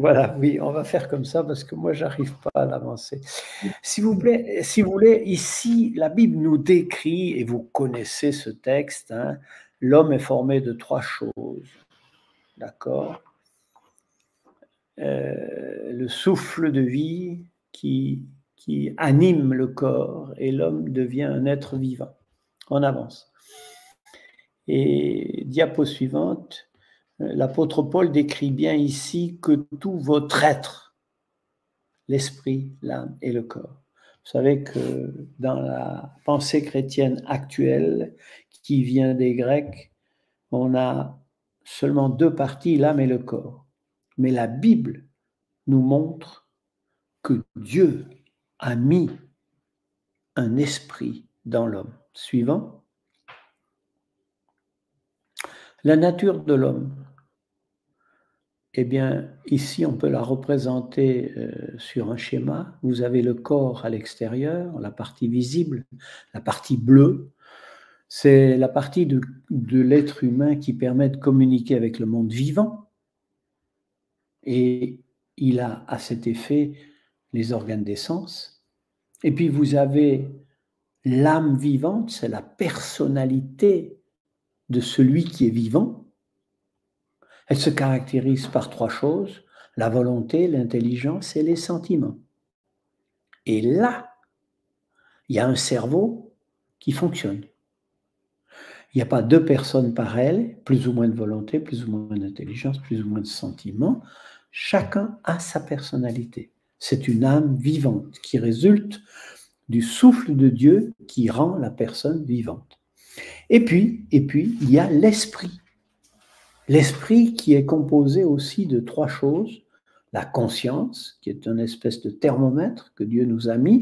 Voilà, oui, on va faire comme ça parce que moi, j'arrive pas à l'avancer. S'il vous plaît, si vous voulez, ici, la Bible nous décrit, et vous connaissez ce texte, hein, l'homme est formé de 3 choses, d'accord? Le souffle de vie qui anime le corps et l'homme devient un être vivant. On avance. Et diapo suivante, l'apôtre Paul décrit bien ici que tout votre être, l'esprit, l'âme et le corps. Vous savez que dans la pensée chrétienne actuelle, qui vient des Grecs, on a seulement 2 parties, l'âme et le corps. Mais la Bible nous montre que Dieu a mis un esprit dans l'homme. Suivant. La nature de l'homme. Eh bien, ici, on peut la représenter sur un schéma. Vous avez le corps à l'extérieur, la partie visible, la partie bleue. C'est la partie de l'être humain qui permet de communiquer avec le monde vivant. Et il a à cet effet les organes des sens. Et puis, vous avez l'âme vivante, c'est la personnalité de celui qui est vivant. Elle se caractérise par 3 choses, la volonté, l'intelligence et les sentiments. Et là, il y a un cerveau qui fonctionne. Il n'y a pas 2 personnes pareilles, plus ou moins de volonté, plus ou moins d'intelligence, plus ou moins de sentiments. Chacun a sa personnalité. C'est une âme vivante qui résulte du souffle de Dieu qui rend la personne vivante. Et puis, il y a l'esprit. L'esprit qui est composé aussi de 3 choses. La conscience, qui est une espèce de thermomètre que Dieu nous a mis,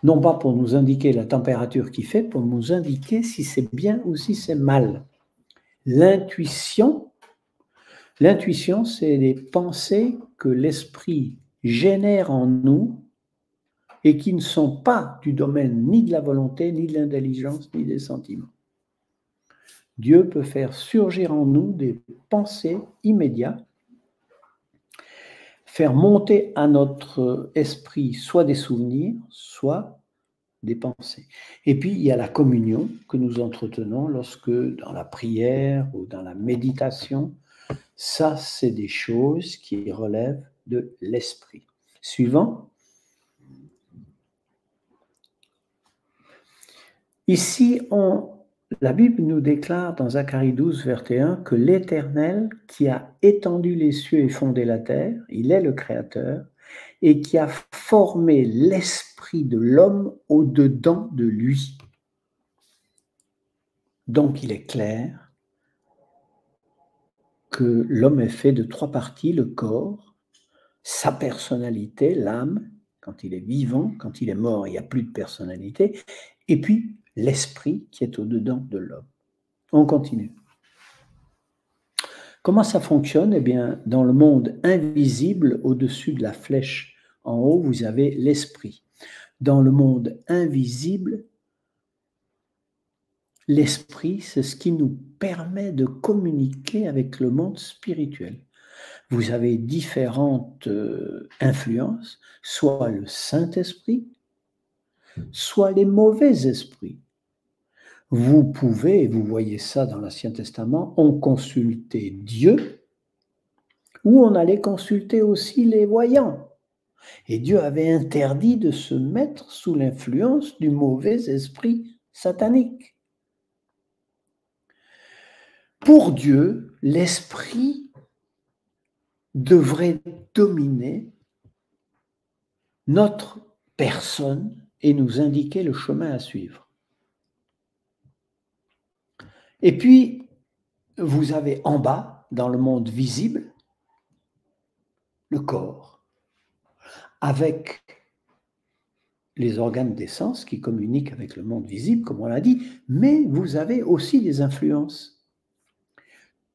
non pas pour nous indiquer la température qu'il fait, pour nous indiquer si c'est bien ou si c'est mal. L'intuition, c'est les pensées que l'esprit génère en nous et qui ne sont pas du domaine ni de la volonté, ni de l'intelligence, ni des sentiments. Dieu peut faire surgir en nous des pensées immédiates, faire monter à notre esprit soit des souvenirs, soit des pensées. Et puis, il y a la communion que nous entretenons lorsque, dans la prière ou dans la méditation, ça, c'est des choses qui relèvent de l'esprit. Suivant. Ici, la Bible nous déclare dans Zacharie 12, verset 1, que l'Éternel qui a étendu les cieux et fondé la terre, il est le Créateur, et qui a formé l'esprit de l'homme au-dedans de lui. Donc, il est clair que l'homme est fait de 3 parties, le corps, sa personnalité, l'âme, quand il est vivant, quand il est mort, il n'y a plus de personnalité, et puis l'esprit qui est au-dedans de l'homme. On continue. Comment ça fonctionne? Eh bien, dans le monde invisible, au-dessus de la flèche en haut, vous avez l'esprit. Dans le monde invisible, l'esprit, c'est ce qui nous permet de communiquer avec le monde spirituel. Vous avez différentes influences, soit le Saint-Esprit, soit les mauvais esprits. Vous pouvez, et vous voyez ça dans l'Ancien Testament, on consultait Dieu, ou on allait consulter aussi les voyants. Et Dieu avait interdit de se mettre sous l'influence du mauvais esprit satanique. Pour Dieu, l'esprit devrait dominer notre personne et nous indiquer le chemin à suivre. Et puis, vous avez en bas, dans le monde visible, le corps, avec les organes des sens qui communiquent avec le monde visible, comme on l'a dit, mais vous avez aussi des influences.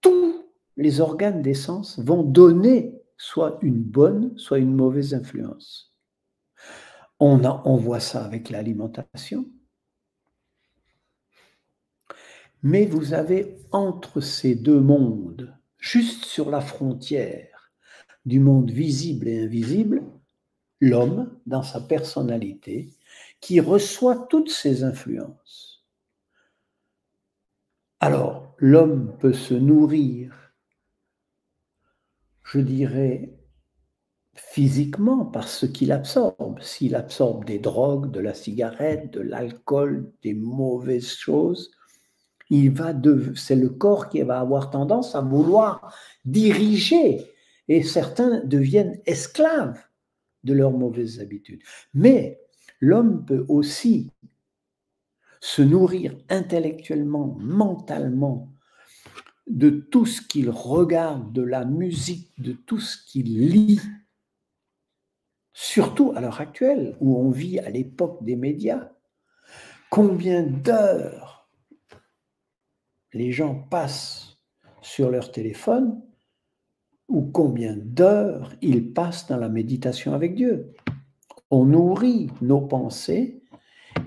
Tous les organes des sens vont donner soit une bonne, soit une mauvaise influence. On voit ça avec l'alimentation. Mais vous avez entre ces 2 mondes, juste sur la frontière, du monde visible et invisible, l'homme, dans sa personnalité, qui reçoit toutes ces influences. Alors, l'homme peut se nourrir, je dirais, physiquement par ce qu'il absorbe. S'il absorbe des drogues, de la cigarette, de l'alcool, des mauvaises choses, c'est le corps qui va avoir tendance à vouloir diriger, et certains deviennent esclaves de leurs mauvaises habitudes. Mais l'homme peut aussi se nourrir intellectuellement, mentalement, de tout ce qu'il regarde, de la musique, de tout ce qu'il lit, surtout à l'heure actuelle, où on vit à l'époque des médias. Combien d'heures les gens passent sur leur téléphone, ou combien d'heures ils passent dans la méditation avec Dieu. On nourrit nos pensées,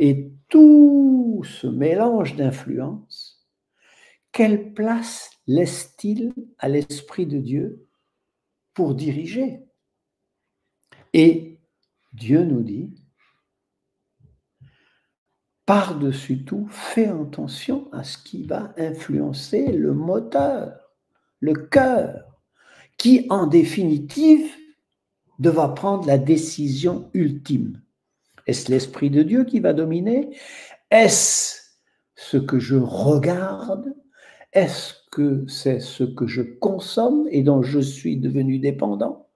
et tout ce mélange d'influences, quelle place laisse-t-il à l'Esprit de Dieu pour diriger? Et Dieu nous dit, par-dessus tout, fais attention à ce qui va influencer le moteur, le cœur, qui en définitive devra prendre la décision ultime. Est-ce l'Esprit de Dieu qui va dominer? Est-ce ce que je regarde? Est-ce que c'est ce que je consomme et dont je suis devenu dépendant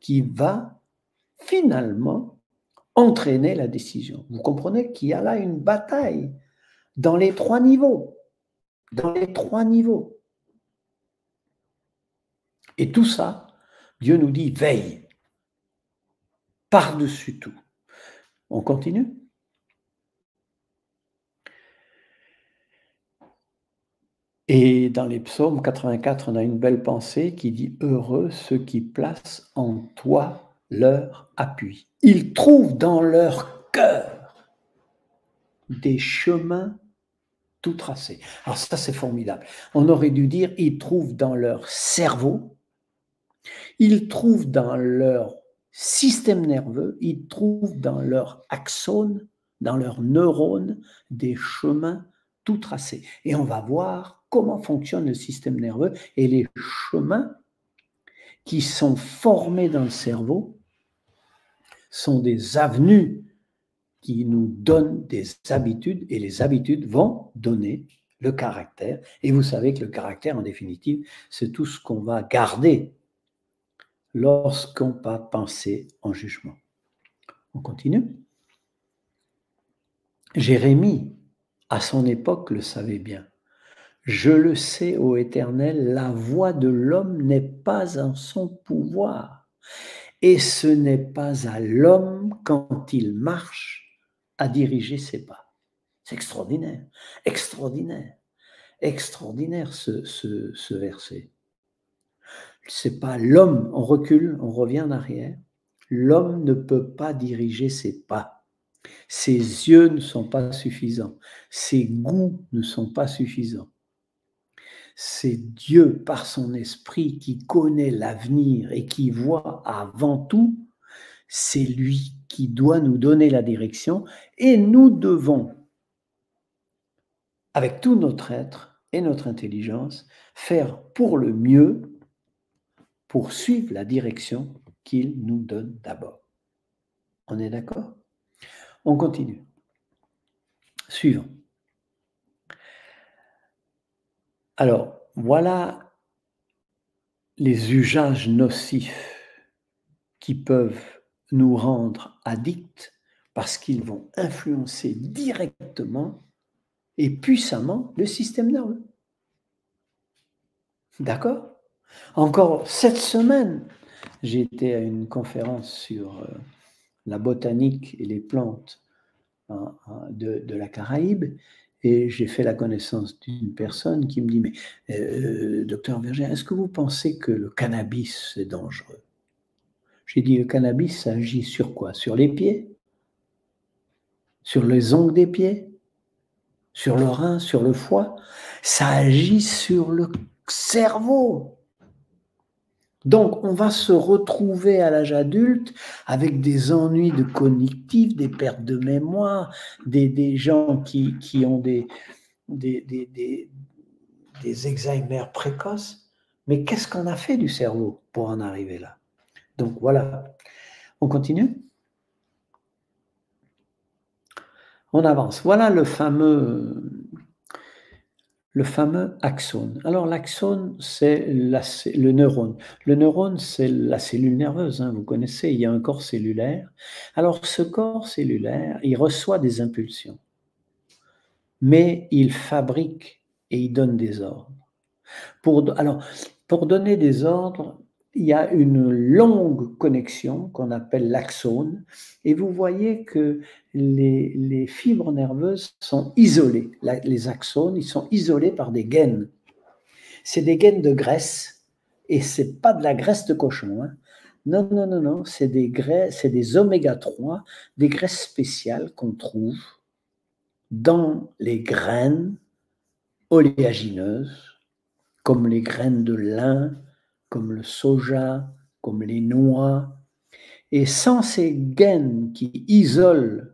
qui va finalement entraîner la décision? Vous comprenez qu'il y a là une bataille dans les trois niveaux. Dans les trois niveaux. Et tout ça, Dieu nous dit, veille, par-dessus tout. On continue? Et dans les psaumes 84, on a une belle pensée qui dit « Heureux ceux qui placent en toi leur appui. Ils trouvent dans leur cœur des chemins tout tracés. » Alors ça, c'est formidable. On aurait dû dire « Ils trouvent dans leur cerveau, ils trouvent dans leur système nerveux, ils trouvent dans leur axone, dans leurs neurones, des chemins tout tracés. » Et on va voir comment fonctionne le système nerveux et les chemins qui sont formés dans le cerveau sont des avenues qui nous donnent des habitudes, et les habitudes vont donner le caractère. Et vous savez que le caractère, en définitive, c'est tout ce qu'on va garder lorsqu'on va penser en jugement. On continue. Jérémie, à son époque, le savait bien. Je le sais, ô Éternel, la voie de l'homme n'est pas en son pouvoir, et ce n'est pas à l'homme, quand il marche, à diriger ses pas. C'est extraordinaire, extraordinaire, extraordinaire ce verset. C'est pas l'homme, on recule, on revient en arrière. L'homme ne peut pas diriger ses pas. Ses yeux ne sont pas suffisants. Ses goûts ne sont pas suffisants. C'est Dieu, par son esprit, qui connaît l'avenir et qui voit avant tout. C'est lui qui doit nous donner la direction, et nous devons, avec tout notre être et notre intelligence, faire pour le mieux, pour suivre la direction qu'il nous donne d'abord. On est d'accord? On continue. Suivant. Alors, voilà les usages nocifs qui peuvent nous rendre addicts parce qu'ils vont influencer directement et puissamment le système nerveux. D'accord? Encore cette semaine, j'ai été à une conférence sur la botanique et les plantes de la Caraïbe, et j'ai fait la connaissance d'une personne qui me dit « Mais docteur Verger, est-ce que vous pensez que le cannabis est dangereux ?» J'ai dit « Le cannabis, ça agit sur quoi? Sur les pieds? Sur les ongles des pieds? Sur le rein? Sur le foie? Ça agit sur le cerveau. Donc, on va se retrouver à l'âge adulte avec des ennuis de cognitifs, des pertes de mémoire, des gens qui ont des Alzheimer précoces. Mais qu'est-ce qu'on a fait du cerveau pour en arriver là? Donc, voilà. On continue? On avance. Voilà le fameux axone. Alors, l'axone, c'est le neurone. Le neurone, c'est la cellule nerveuse, hein, vous connaissez, il y a un corps cellulaire. Alors, ce corps cellulaire, il reçoit des impulsions, mais il fabrique et il donne des ordres. Pour donner des ordres, il y a une longue connexion qu'on appelle l'axone, et vous voyez que les fibres nerveuses sont isolées. Les axones, ils sont isolés par des gaines. C'est des gaines de graisse, et c'est pas de la graisse de cochon. Hein. Non, non, non, non, c'est des oméga 3, des graisses spéciales qu'on trouve dans les graines oléagineuses, comme les graines de lin, comme le soja, comme les noix. Et sans ces gaines qui isolent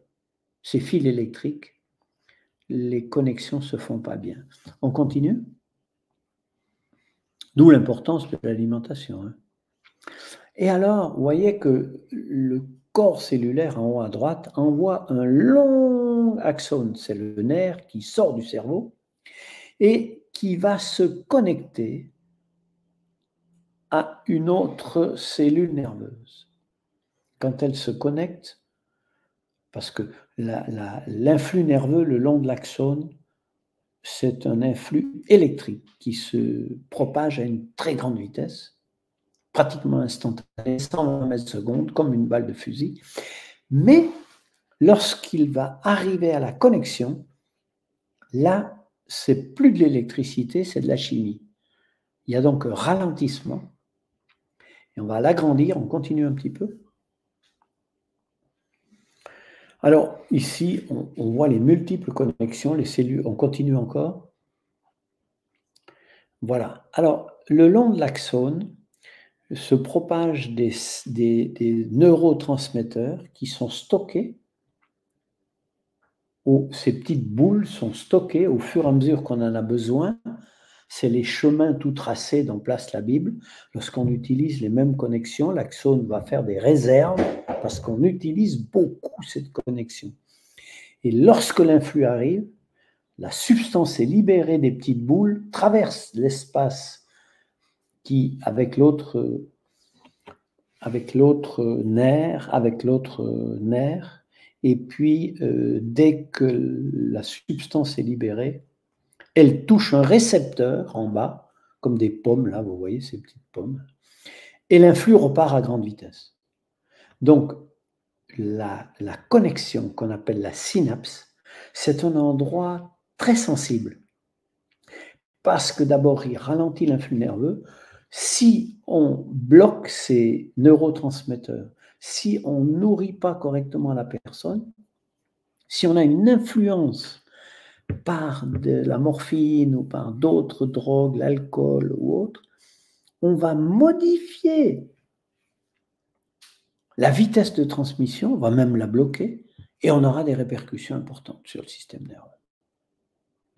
ces fils électriques, les connexions ne se font pas bien. On continue? D'où l'importance de l'alimentation. Hein. Et alors, vous voyez que le corps cellulaire en haut à droite envoie un long axone, c'est le nerf qui sort du cerveau et qui va se connecter à une autre cellule nerveuse. Quand elle se connecte, parce que l'influx nerveux le long de l'axone, c'est un influx électrique qui se propage à une très grande vitesse, pratiquement instantanée, 120 mètres secondes, comme une balle de fusil. Mais lorsqu'il va arriver à la connexion, là, c'est plus de l'électricité, c'est de la chimie. Il y a donc un ralentissement. Et on va l'agrandir, on continue un petit peu. Alors, ici, on voit les multiples connexions, les cellules, on continue encore. Voilà. Alors, le long de l'axone se propagent des neurotransmetteurs qui sont stockés, ou ces petites boules sont stockées au fur et à mesure qu'on en a besoin. C'est les chemins tout tracés dont place la Bible. Lorsqu'on utilise les mêmes connexions, l'axone va faire des réserves parce qu'on utilise beaucoup cette connexion. Et lorsque l'influx arrive, la substance est libérée des petites boules, traverse l'espace qui, avec l'autre nerf, et puis dès que la substance est libérée, elle touche un récepteur en bas, comme des pommes, là, vous voyez ces petites pommes, et l'influx repart à grande vitesse. Donc, la connexion qu'on appelle la synapse, c'est un endroit très sensible, parce que d'abord, il ralentit l'influx nerveux. Si on bloque ces neurotransmetteurs, si on ne nourrit pas correctement la personne, si on a une influence par de la morphine ou par d'autres drogues, l'alcool ou autre, on va modifier la vitesse de transmission, on va même la bloquer, et on aura des répercussions importantes sur le système nerveux.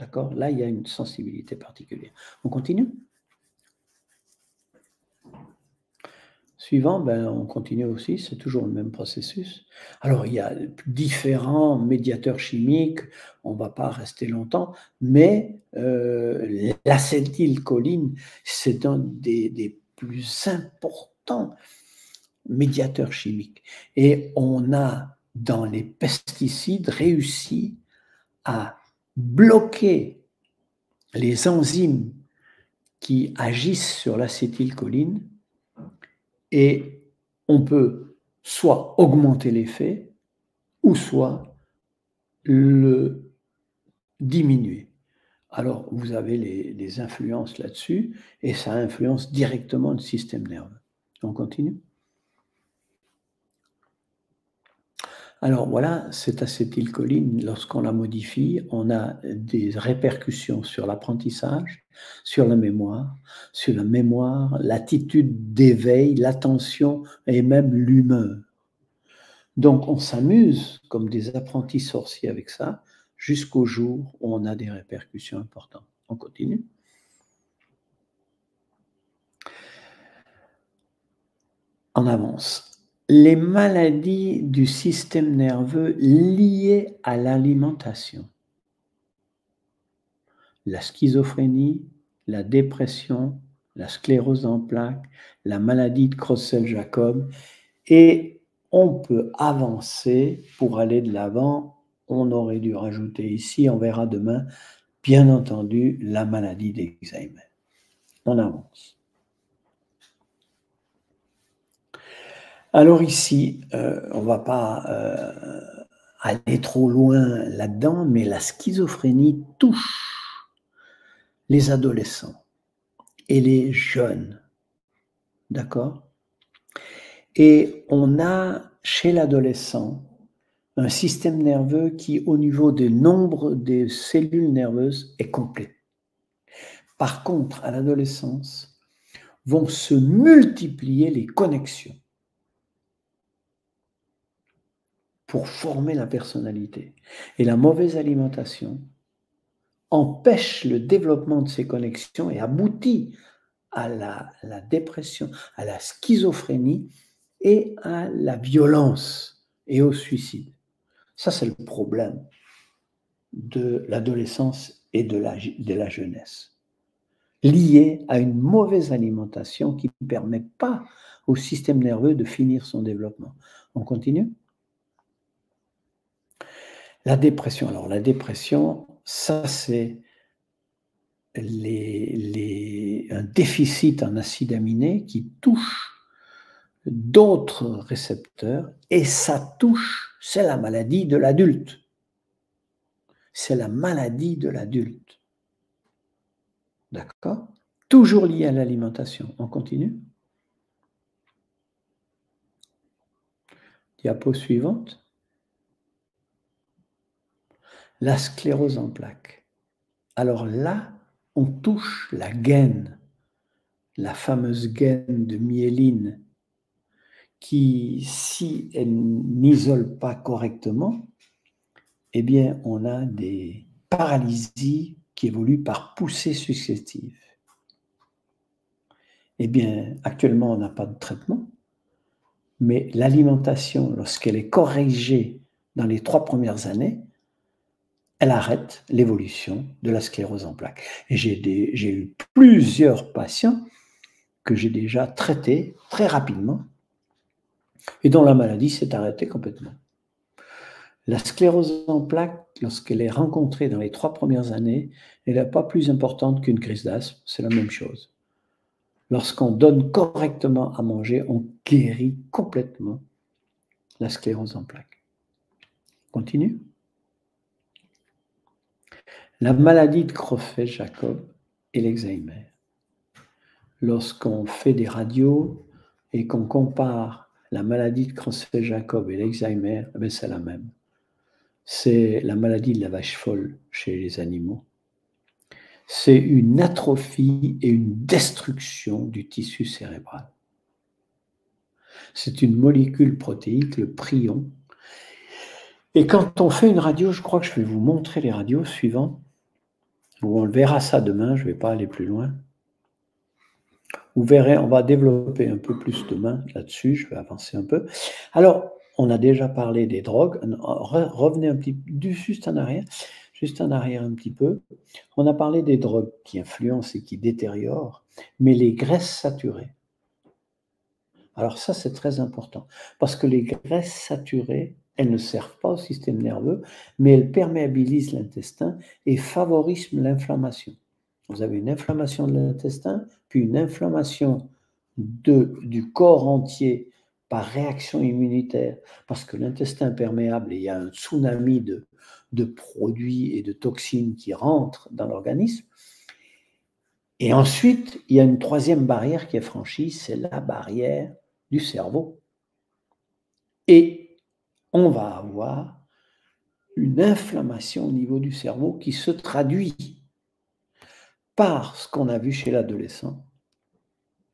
D'accord? Là, il y a une sensibilité particulière. On continue? Suivant, on continue aussi, c'est toujours le même processus. Alors, il y a différents médiateurs chimiques, on ne va pas rester longtemps, mais l'acétylcholine, c'est un des plus importants médiateurs chimiques. Et on a, dans les pesticides, réussi à bloquer les enzymes qui agissent sur l'acétylcholine. Et on peut soit augmenter l'effet, ou soit le diminuer. Alors, vous avez les influences là-dessus, et ça influence directement le système nerveux. On continue? Alors voilà, cette acétylcholine, lorsqu'on la modifie, on a des répercussions sur l'apprentissage, sur la mémoire, l'attitude d'éveil, l'attention et même l'humeur. Donc on s'amuse comme des apprentis sorciers avec ça, jusqu'au jour où on a des répercussions importantes. On continue. On avance. Les maladies du système nerveux liées à l'alimentation. La schizophrénie, la dépression, la sclérose en plaques, la maladie de Creutzfeldt-Jakob. Et on peut avancer pour aller de l'avant. On aurait dû rajouter ici, on verra demain, bien entendu, la maladie d'Alzheimer. On avance. Alors ici, on ne va pas aller trop loin là-dedans, mais la schizophrénie touche les adolescents et les jeunes. D'accord? Et on a chez l'adolescent un système nerveux qui, au niveau des nombres des cellules nerveuses, est complet. Par contre, à l'adolescence, vont se multiplier les connexions pour former la personnalité. Et la mauvaise alimentation empêche le développement de ces connexions et aboutit à la dépression, à la schizophrénie et à la violence et au suicide. Ça, c'est le problème de l'adolescence et de la jeunesse, lié à une mauvaise alimentation qui ne permet pas au système nerveux de finir son développement. On continue ? La dépression. Alors, la dépression, ça, c'est un déficit en acides aminés qui touche d'autres récepteurs et ça touche, c'est la maladie de l'adulte. C'est la maladie de l'adulte. D'accord ? Toujours lié à l'alimentation. On continue ? Diapo suivante. La sclérose en plaques. Alors là, on touche la gaine, la fameuse gaine de myéline qui, si elle n'isole pas correctement, eh bien, on a des paralysies qui évoluent par poussées successives. Eh bien, actuellement, on n'a pas de traitement, mais l'alimentation, lorsqu'elle est corrigée dans les 3 premières années, elle arrête l'évolution de la sclérose en plaques. Et j'ai eu plusieurs patients que j'ai déjà traités très rapidement et dont la maladie s'est arrêtée complètement. La sclérose en plaques, lorsqu'elle est rencontrée dans les 3 premières années, elle n'est pas plus importante qu'une crise d'asthme, c'est la même chose. Lorsqu'on donne correctement à manger, on guérit complètement la sclérose en plaques. Continue. La maladie de Creutzfeldt-Jakob et l'Alzheimer. Lorsqu'on fait des radios et qu'on compare la maladie de Creutzfeldt-Jakob et l'Alzheimer, c'est la même. C'est la maladie de la vache folle chez les animaux. C'est une atrophie et une destruction du tissu cérébral. C'est une molécule protéique, le prion. Et quand on fait une radio, je crois que je vais vous montrer les radios suivantes. On verra ça demain, je ne vais pas aller plus loin. Vous verrez, on va développer un peu plus demain là-dessus, je vais avancer un peu. Alors, on a déjà parlé des drogues. Revenez un petit peu, juste en arrière un petit peu. On a parlé des drogues qui influencent et qui détériorent, mais les graisses saturées. Alors ça, c'est très important, parce que les graisses saturées, elles ne servent pas au système nerveux, mais elles perméabilisent l'intestin et favorisent l'inflammation. Vous avez une inflammation de l'intestin, puis une inflammation du corps entier par réaction immunitaire, parce que l'intestin est perméable et il y a un tsunami de produits et de toxines qui rentrent dans l'organisme. Et ensuite, il y a une troisième barrière qui est franchie, c'est la barrière du cerveau. Et on va avoir une inflammation au niveau du cerveau qui se traduit par ce qu'on a vu chez l'adolescent,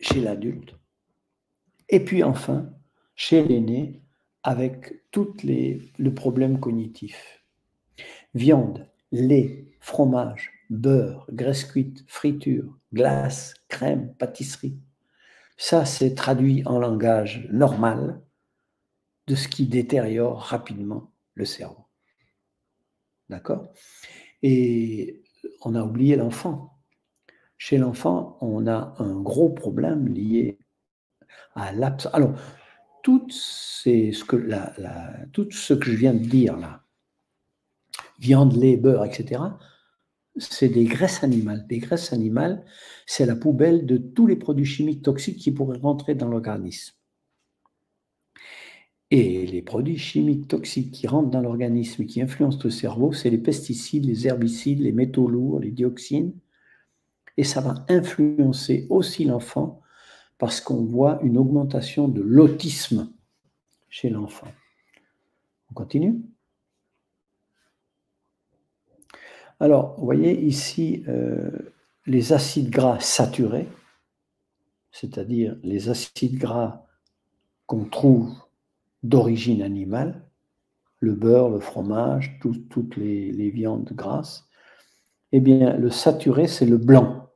chez l'adulte, et puis enfin, chez l'aîné, avec le problème cognitif. Viande, lait, fromage, beurre, graisse cuite, friture, glace, crème, pâtisserie. Ça, c'est traduit en langage normal de ce qui détériore rapidement le cerveau. D'accord? Et on a oublié l'enfant. Chez l'enfant, on a un gros problème lié à l'absence. Alors, tout ce que je viens de dire là, viande, lait, beurre, etc., c'est des graisses animales. Les graisses animales, c'est la poubelle de tous les produits chimiques toxiques qui pourraient rentrer dans l'organisme. Et les produits chimiques toxiques qui rentrent dans l'organisme et qui influencent le cerveau, c'est les pesticides, les herbicides, les métaux lourds, les dioxines. Et ça va influencer aussi l'enfant parce qu'on voit une augmentation de l'autisme chez l'enfant. On continue? Alors, vous voyez ici les acides gras saturés, c'est-à-dire les acides gras qu'on trouve d'origine animale, le beurre, le fromage, toutes les viandes grasses. Eh bien, le saturé, c'est le blanc.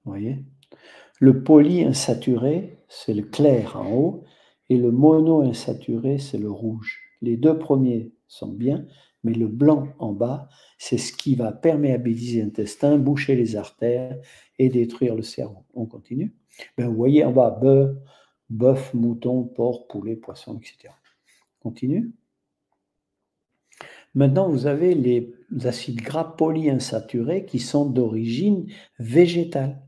Vous voyez? Le polyinsaturé, c'est le clair en haut, et le monoinsaturé, c'est le rouge. Les deux premiers sont bien, mais le blanc en bas, c'est ce qui va perméabiliser l'intestin, boucher les artères et détruire le cerveau. On continue? Ben, vous voyez en bas, beurre, bœuf, mouton, porc, poulet, poisson, etc. Continue? Maintenant, vous avez les acides gras polyinsaturés qui sont d'origine végétale.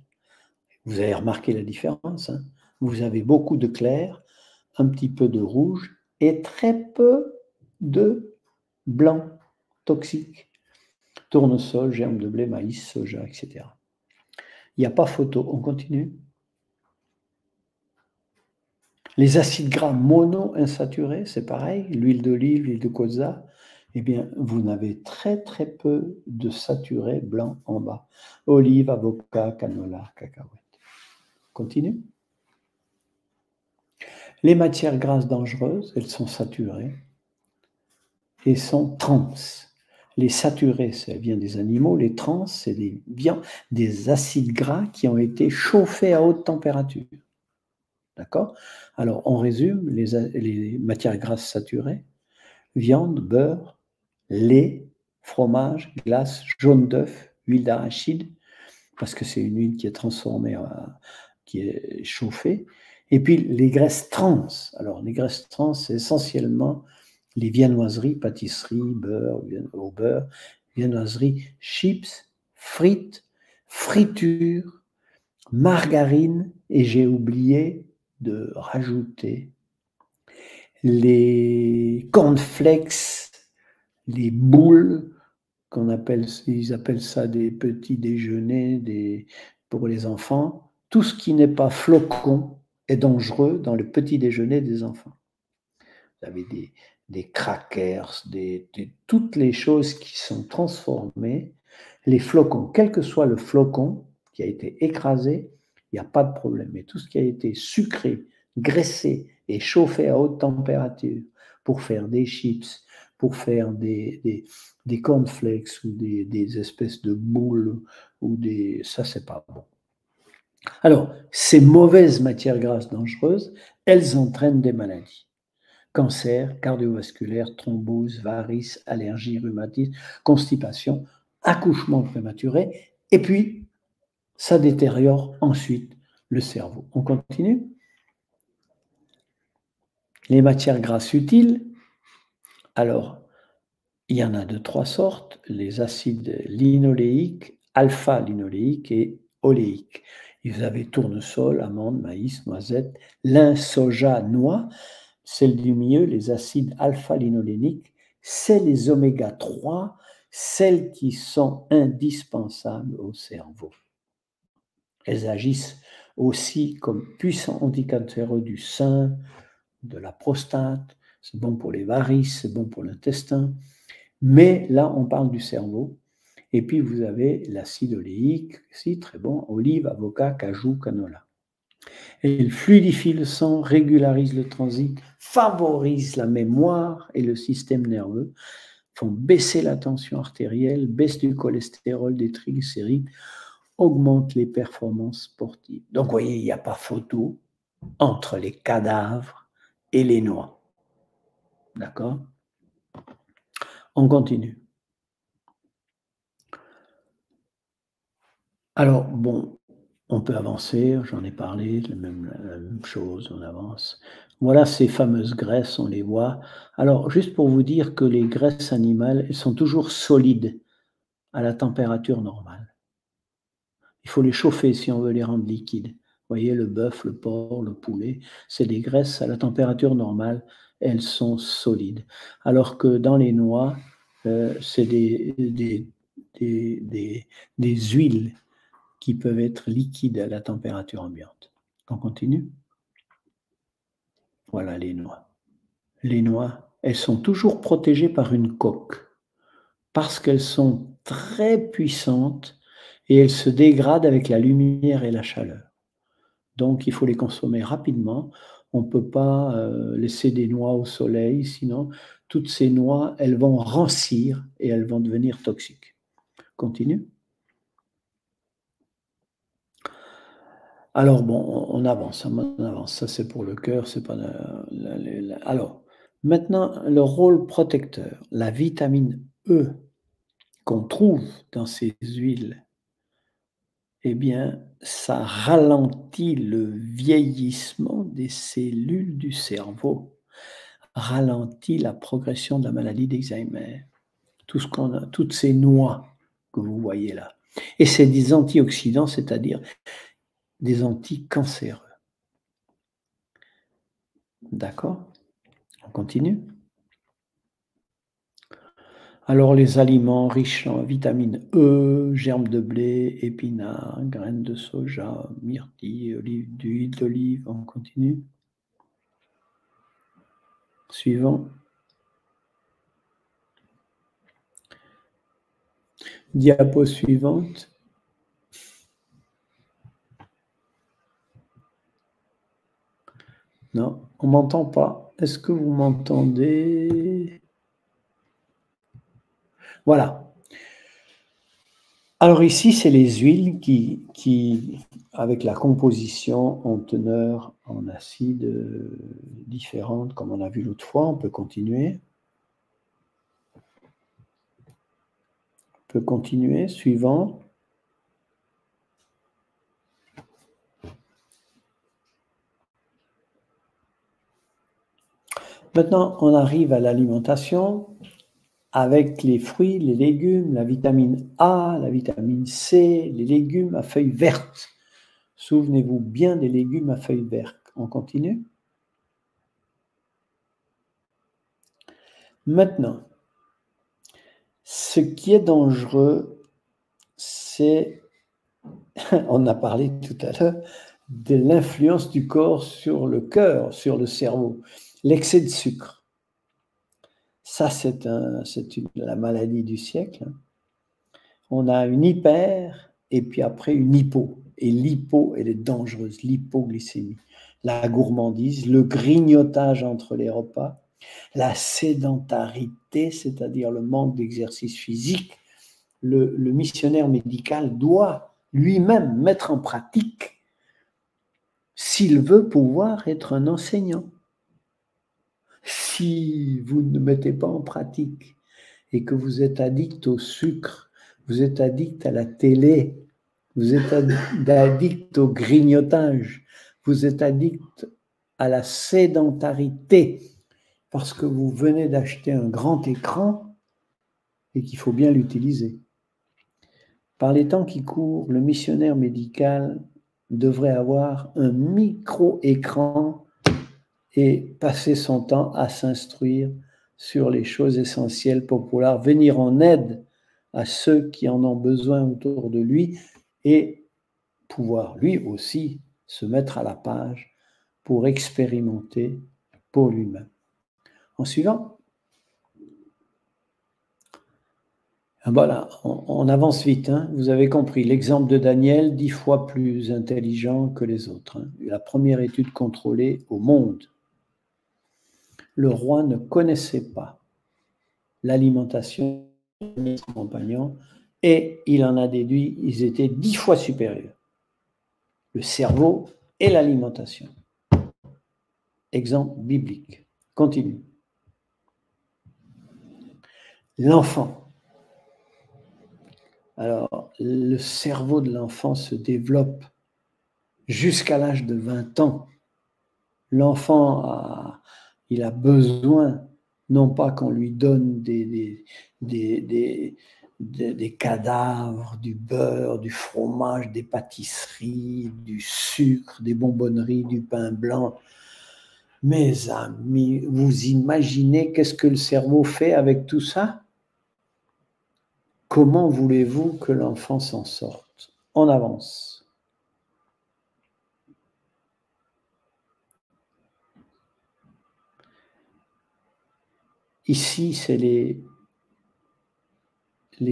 Vous avez remarqué la différence, hein? Vous avez beaucoup de clair, un petit peu de rouge et très peu de blanc toxique. Tournesol, germe de blé, maïs, soja, etc. Il n'y a pas photo. On continue. Les acides gras monoinsaturés, c'est pareil. L'huile d'olive, l'huile de colza. Eh bien, vous n'avez très très peu de saturés blancs en bas. Olive, avocat, canola, cacahuète. Continue. Les matières grasses dangereuses, elles sont saturées et sont trans. Les saturés, ça vient des animaux. Les trans, c'est des acides gras qui ont été chauffés à haute température. D'accord? Alors, on résume les matières grasses saturées: viande, beurre, lait, fromage, glace, jaune d'œuf, huile d'arachide, parce que c'est une huile qui est transformée, qui est chauffée. Et puis les graisses trans. Alors les graisses trans, c'est essentiellement les viennoiseries, pâtisseries, beurre, au beurre, viennoiseries, chips, frites, fritures, margarine, et j'ai oublié de rajouter les cornflakes, les boules, ils appellent ça des petits déjeuners pour les enfants. Tout ce qui n'est pas flocon est dangereux dans le petit déjeuner des enfants. Vous avez des crackers, toutes les choses qui sont transformées. Les flocons, quel que soit le flocon qui a été écrasé, il n'y a pas de problème. Mais tout ce qui a été sucré, graissé et chauffé à haute température pour faire des chips, pour faire des cornflakes ou des espèces de boules, ça, c'est pas bon. Alors, ces mauvaises matières grasses dangereuses, elles entraînent des maladies. Cancer, cardiovasculaire, thrombose, varices, allergies, rhumatisme, constipation, accouchement prématuré, et puis ça détériore ensuite le cerveau. On continue? Les matières grasses utiles, alors il y en a de trois sortes: les acides linoléiques, alpha-linoléiques et oléiques. Et vous avez tournesol, amande, maïs, noisette, lin, soja, noix. Celle du milieu, les acides alpha-linoléniques, c'est les oméga 3, celles qui sont indispensables au cerveau. Elles agissent aussi comme puissants anticancéreux du sein, de la prostate, c'est bon pour les varices, c'est bon pour l'intestin. Mais là, on parle du cerveau. Et puis, vous avez l'acide oléique, aussi très bon, olive, avocat, cajou, canola. Et il fluidifie le sang, régularise le transit, favorise la mémoire et le système nerveux, font baisser la tension artérielle, baisse du cholestérol, des triglycérides, augmente les performances sportives. Donc, vous voyez, il n'y a pas photo entre les cadavres et les noix. D'accord? On continue. Alors, bon, on peut avancer, j'en ai parlé, la même chose, on avance. Voilà ces fameuses graisses, on les voit. Alors, juste pour vous dire que les graisses animales, elles sont toujours solides à la température normale. Il faut les chauffer si on veut les rendre liquides. Vous voyez, le bœuf, le porc, le poulet, c'est des graisses à la température normale, elles sont solides. Alors que dans les noix, c'est des huiles qui peuvent être liquides à la température ambiante. On continue? Voilà les noix. Les noix, elles sont toujours protégées par une coque parce qu'elles sont très puissantes et elles se dégradent avec la lumière et la chaleur. Donc il faut les consommer rapidement. On ne peut pas laisser des noix au soleil, sinon toutes ces noix, elles vont rancir et elles vont devenir toxiques. Continue. Alors bon, on avance, on avance. Ça, c'est pour le cœur, c'est pas alors, maintenant, le rôle protecteur. La vitamine E qu'on trouve dans ces huiles, eh bien, ça ralentit le vieillissement des cellules du cerveau, ralentit la progression de la maladie d'Alzheimer. Tout ce qu'on a, toutes ces noix que vous voyez là. Et c'est des antioxydants, c'est-à-dire des anticancéreux. D'accord? On continue? Alors les aliments riches en vitamine E, germes de blé, épinards, graines de soja, myrtille, d'huile d'olive, on continue? Suivant. Diapo suivante. Non, on m'entend pas. Est-ce que vous m'entendez? Voilà. Alors ici, c'est les huiles qui, avec la composition en teneur en acides différentes, comme on a vu l'autre fois. On peut continuer. On peut continuer. Suivant. Maintenant, on arrive à l'alimentation avec les fruits, les légumes, la vitamine A, la vitamine C, les légumes à feuilles vertes. Souvenez-vous bien des légumes à feuilles vertes. On continue? Maintenant, ce qui est dangereux, c'est, on a parlé tout à l'heure, de l'influence du corps sur le cœur, sur le cerveau, l'excès de sucre. Ça, c'est la maladie du siècle. On a une hyper et puis après une hypo. Et l'hypo, elle est dangereuse, l'hypoglycémie. La gourmandise, le grignotage entre les repas, la sédentarité, c'est-à-dire le manque d'exercice physique. Le missionnaire médical doit lui-même mettre en pratique s'il veut pouvoir être un enseignant. Si vous ne mettez pas en pratique et que vous êtes addict au sucre, vous êtes addict à la télé, vous êtes addict au grignotage, vous êtes addict à la sédentarité parce que vous venez d'acheter un grand écran et qu'il faut bien l'utiliser. Par les temps qui courent, le missionnaire médical devrait avoir un micro-écran et passer son temps à s'instruire sur les choses essentielles pour pouvoir venir en aide à ceux qui en ont besoin autour de lui et pouvoir lui aussi se mettre à la page pour expérimenter pour lui-même. En suivant. Voilà, on avance vite. Hein. Vous avez compris, l'exemple de Daniel, 10 fois plus intelligent que les autres. Hein. La première étude contrôlée au monde. Le roi ne connaissait pas l'alimentation de ses compagnons et il en a déduit, ils étaient 10 fois supérieurs. Le cerveau et l'alimentation. Exemple biblique. Continue. L'enfant. Alors, le cerveau de l'enfant se développe jusqu'à l'âge de 20 ans. L'enfant, il a besoin, non pas qu'on lui donne des cadavres, du beurre, du fromage, des pâtisseries, du sucre, des bonbonneries, du pain blanc. Mes amis, vous imaginez qu'est-ce que le cerveau fait avec tout ça? Comment voulez-vous que l'enfant s'en sorte? On avance. Ici, c'est les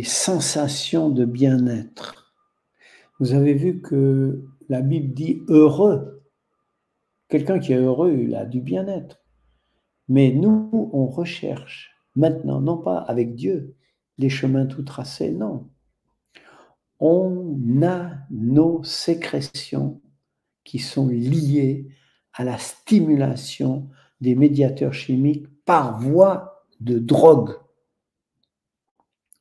sensations de bien-être. Vous avez vu que la Bible dit heureux. Quelqu'un qui est heureux, il a du bien-être. Mais nous, on recherche maintenant, non pas avec Dieu, des chemins tout tracés, non. On a nos sécrétions qui sont liées à la stimulation des médiateurs chimiques par voie de drogue.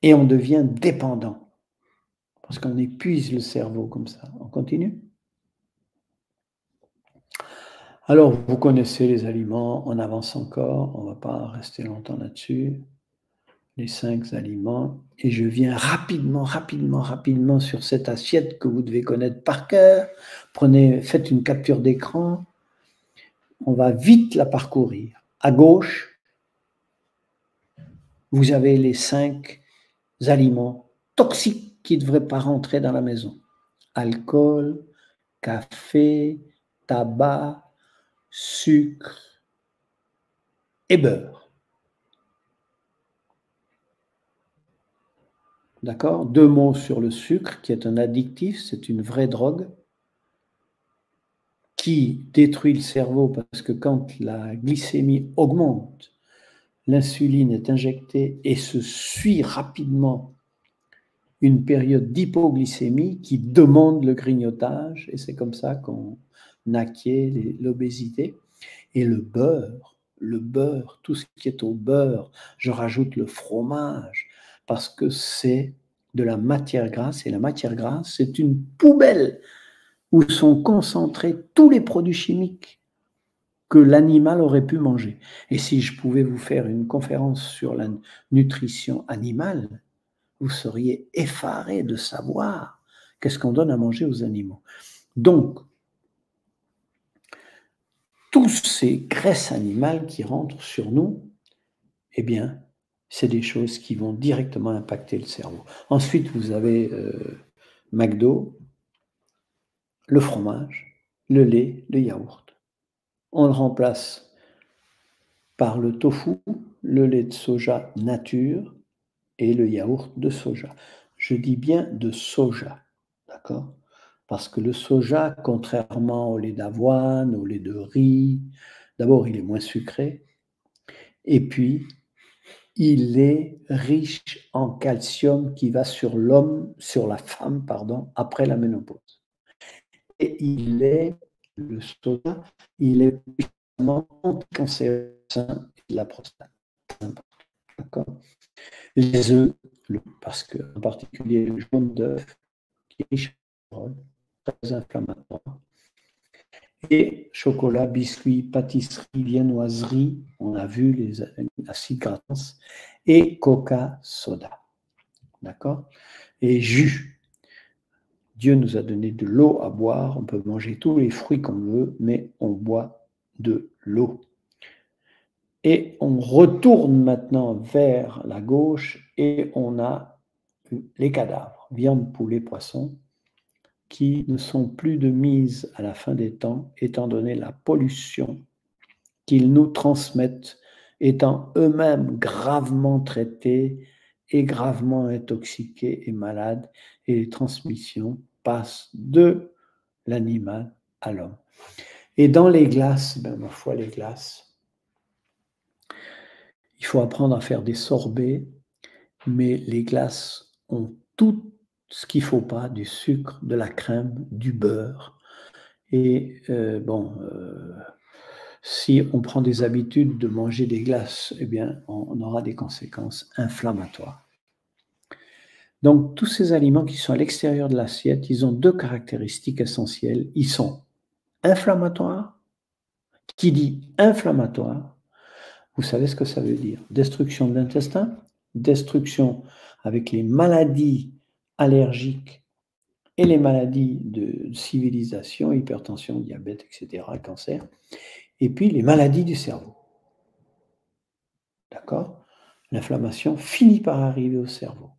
Et on devient dépendant. Parce qu'on épuise le cerveau comme ça. On continue? Alors, vous connaissez les aliments, on avance encore, on ne va pas rester longtemps là-dessus. Les 5 aliments. Et je viens rapidement sur cette assiette que vous devez connaître par cœur. Faites une capture d'écran. On va vite la parcourir. À gauche, vous avez les 5 aliments toxiques qui ne devraient pas rentrer dans la maison. Alcool, café, tabac, sucre et beurre. D'accord? 2 mots sur le sucre, qui est un addictif, c'est une vraie drogue qui détruit le cerveau parce que quand la glycémie augmente, l'insuline est injectée et se suit rapidement une période d'hypoglycémie qui demande le grignotage et c'est comme ça qu'on acquiert l'obésité. Et le beurre, tout ce qui est au beurre, je rajoute le fromage parce que c'est de la matière grasse et la matière grasse, c'est une poubelle où sont concentrés tous les produits chimiques que l'animal aurait pu manger. Et si je pouvais vous faire une conférence sur la nutrition animale, vous seriez effarés de savoir qu'est-ce qu'on donne à manger aux animaux. Donc, toutes ces graisses animales qui rentrent sur nous, eh bien, c'est des choses qui vont directement impacter le cerveau. Ensuite, vous avez McDo, le fromage, le lait, le yaourt. On le remplace par le tofu, le lait de soja nature et le yaourt de soja. Je dis bien de soja, d'accord? Parce que le soja, contrairement au lait d'avoine, au lait de riz, d'abord, il est moins sucré et puis, il est riche en calcium qui va sur la femme, après la ménopause. Et le soja, il est puissamment anticancéreux de la prostate. D'accord? Les œufs, parce que en particulier le jaune d'œuf, qui est riche en pétrole, très inflammatoire. Et chocolat, biscuits, pâtisserie, viennoiserie, on a vu les acides gras trans, et coca, soda. D'accord? Et jus. Dieu nous a donné de l'eau à boire, on peut manger tous les fruits qu'on veut, mais on boit de l'eau. Et on retourne maintenant vers la gauche et on a les cadavres, viande, poulet, poisson, qui ne sont plus de mise à la fin des temps, étant donné la pollution qu'ils nous transmettent étant eux-mêmes gravement traités et gravement intoxiqués et malades, et les transmissions passent de l'animal à l'homme. Et dans les glaces, ma foi, les glaces, il faut apprendre à faire des sorbets, mais les glaces ont tout ce qu'il ne faut pas, du sucre, de la crème, du beurre. Et si on prend des habitudes de manger des glaces, eh bien, on aura des conséquences inflammatoires. Donc, tous ces aliments qui sont à l'extérieur de l'assiette, ils ont deux caractéristiques essentielles. Ils sont inflammatoires. Qui dit inflammatoire, vous savez ce que ça veut dire. Destruction de l'intestin, destruction avec les maladies allergiques et les maladies de civilisation, hypertension, diabète, etc., cancer, et puis les maladies du cerveau. D'accord? L'inflammation finit par arriver au cerveau.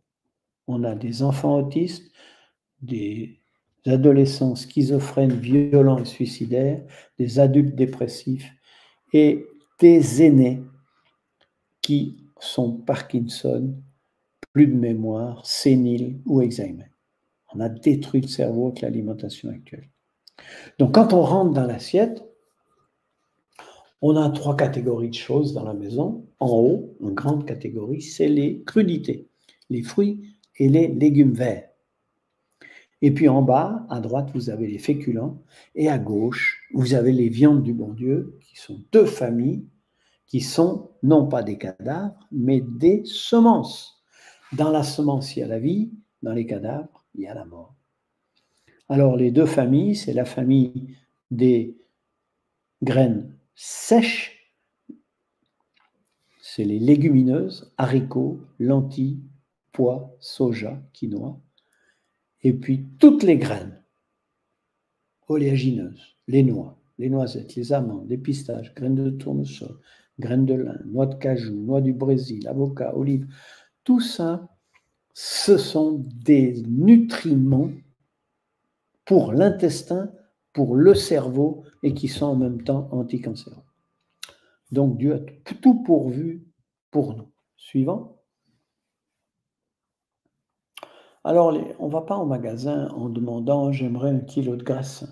On a des enfants autistes, des adolescents schizophrènes, violents et suicidaires, des adultes dépressifs et des aînés qui sont Parkinson, plus de mémoire, séniles ou Alzheimer. On a détruit le cerveau avec l'alimentation actuelle. Donc, quand on rentre dans l'assiette, on a 3 catégories de choses dans la maison. En haut, une grande catégorie, c'est les crudités, les fruits et les légumes verts. Et puis en bas, à droite, vous avez les féculents, et à gauche, vous avez les viandes du bon Dieu, qui sont 2 familles, qui sont non pas des cadavres, mais des semences. Dans la semence, il y a la vie, dans les cadavres, il y a la mort. Alors, les 2 familles, c'est la famille des graines sèches, c'est les légumineuses, haricots, lentilles, pois, soja, quinoa, et puis toutes les graines oléagineuses, les noix, les noisettes, les amandes, les pistaches, graines de tournesol, graines de lin, noix de cajou, noix du Brésil, avocat, olive, tout ça, ce sont des nutriments pour l'intestin, pour le cerveau et qui sont en même temps anticancéreux. Donc Dieu a tout pourvu pour nous. Suivant. Alors, on ne va pas au magasin en demandant « j'aimerais 1 kilo de graisse ».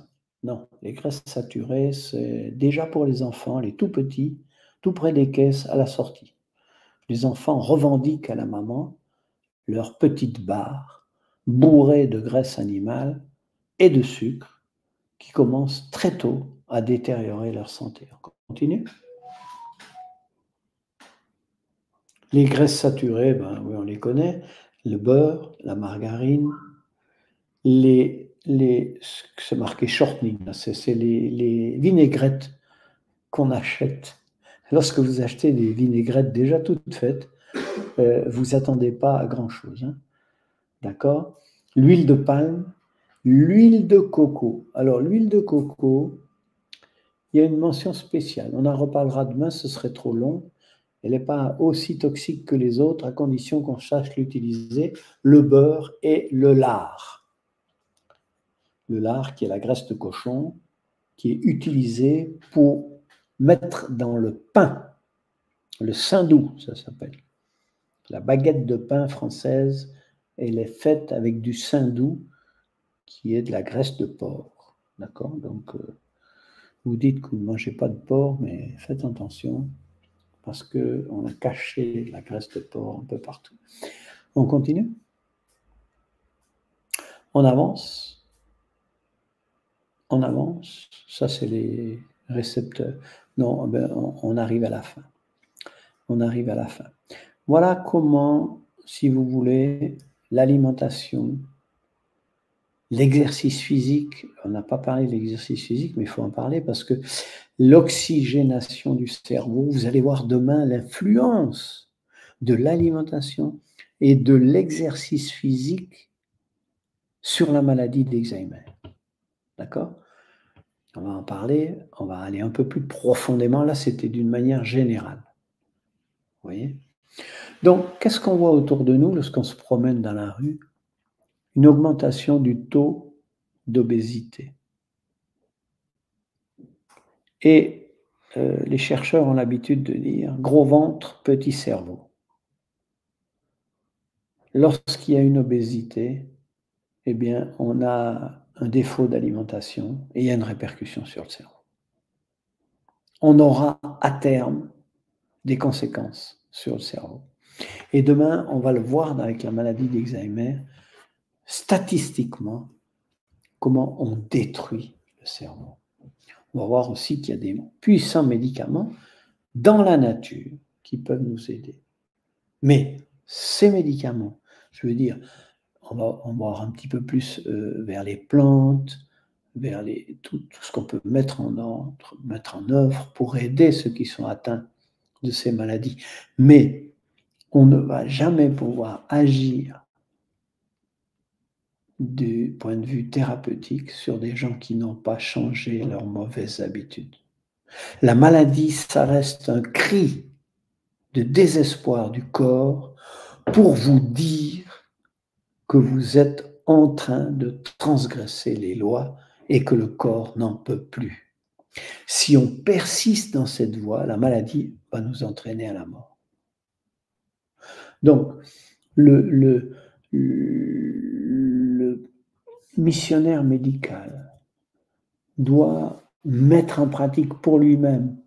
Non, les graisses saturées, c'est déjà pour les enfants, les tout petits, tout près des caisses à la sortie. Les enfants revendiquent à la maman leur petite barre bourrée de graisse animale et de sucre qui commencent très tôt à détériorer leur santé. On continue. Les graisses saturées, oui, on les connaît, le beurre, la margarine, c'est marqué shortening, c'est les vinaigrettes qu'on achète. Lorsque vous achetez des vinaigrettes déjà toutes faites, vous attendez pas à grand-chose. Hein. D'accord? L'huile de palme, l'huile de coco. Alors, l'huile de coco, il y a une mention spéciale. On en reparlera demain, ce serait trop long. Elle n'est pas aussi toxique que les autres, à condition qu'on sache l'utiliser. Le beurre et le lard. Le lard, qui est la graisse de cochon, qui est utilisée pour mettre dans le pain, le saindoux, ça s'appelle. La baguette de pain française, elle est faite avec du saindoux, qui est de la graisse de porc. D'accord? Donc, vous dites que vous ne mangez pas de porc, mais faites attention, parce qu'on a caché la graisse de porc un peu partout. On continue? On avance. On avance. Ça, c'est les récepteurs. Non, on arrive à la fin. On arrive à la fin. Voilà comment, si vous voulez, l'alimentation, l'exercice physique, on n'a pas parlé de l'exercice physique, mais il faut en parler parce que l'oxygénation du cerveau, vous allez voir demain l'influence de l'alimentation et de l'exercice physique sur la maladie d'Alzheimer. D'accord? On va en parler, on va aller un peu plus profondément. Là, c'était d'une manière générale. Vous voyez? Donc, qu'est-ce qu'on voit autour de nous lorsqu'on se promène dans la rue? Une augmentation du taux d'obésité. Et les chercheurs ont l'habitude de dire « gros ventre, petit cerveau ». Lorsqu'il y a une obésité, eh bien, on a un défaut d'alimentation et il y a une répercussion sur le cerveau. On aura à terme des conséquences sur le cerveau. Et demain, on va le voir avec la maladie d'Alzheimer, statistiquement, comment on détruit le cerveau. On va voir aussi qu'il y a des puissants médicaments dans la nature qui peuvent nous aider. Mais ces médicaments, je veux dire, on va voir un petit peu plus vers les plantes, vers tout ce qu'on peut mettre en œuvre pour aider ceux qui sont atteints de ces maladies. Mais on ne va jamais pouvoir agir du point de vue thérapeutique sur des gens qui n'ont pas changé leurs mauvaises habitudes. La maladie, ça reste un cri de désespoir du corps pour vous dire que vous êtes en train de transgresser les lois et que le corps n'en peut plus. Si on persiste dans cette voie, la maladie va nous entraîner à la mort. Donc, le missionnaire médical doit mettre en pratique pour lui-même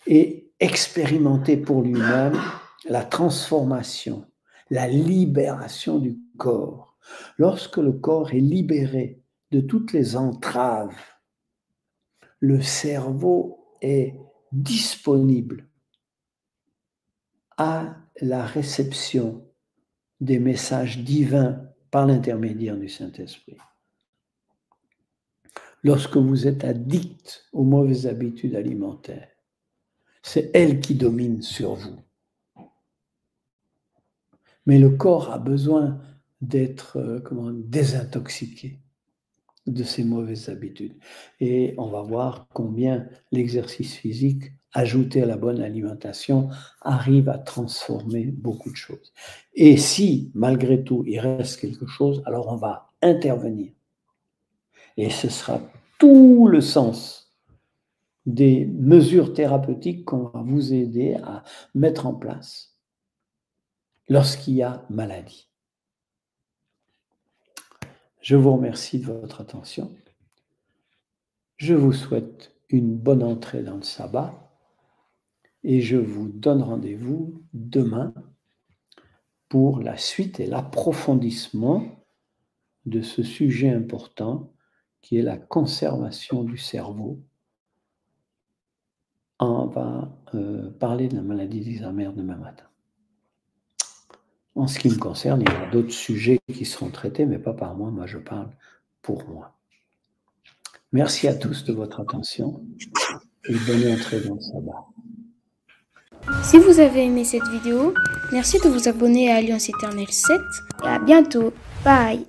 et expérimenter pour lui-même la transformation, la libération du corps. Lorsque le corps est libéré de toutes les entraves, le cerveau est disponible à la réception des messages divins par l'intermédiaire du Saint-Esprit. Lorsque vous êtes addict aux mauvaises habitudes alimentaires, c'est elles qui dominent sur vous. Mais le corps a besoin d'être désintoxiqué de ces mauvaises habitudes. Et on va voir combien l'exercice physique, ajouté à la bonne alimentation, arrive à transformer beaucoup de choses. Et si, malgré tout, il reste quelque chose, alors on va intervenir. Et ce sera tout le sens des mesures thérapeutiques qu'on va vous aider à mettre en place lorsqu'il y a maladie. Je vous remercie de votre attention. Je vous souhaite une bonne entrée dans le sabbat et je vous donne rendez-vous demain pour la suite et l'approfondissement de ce sujet important qui est la conservation du cerveau. On va parler de la maladie d'Alzheimer demain matin. En ce qui me concerne, il y aura d'autres sujets qui seront traités, mais pas par moi. Moi, je parle pour moi. Merci à tous de votre attention et bonne entrée dans le sabbat. Si vous avez aimé cette vidéo, merci de vous abonner à Alliance Éternelle 7 et à bientôt. Bye!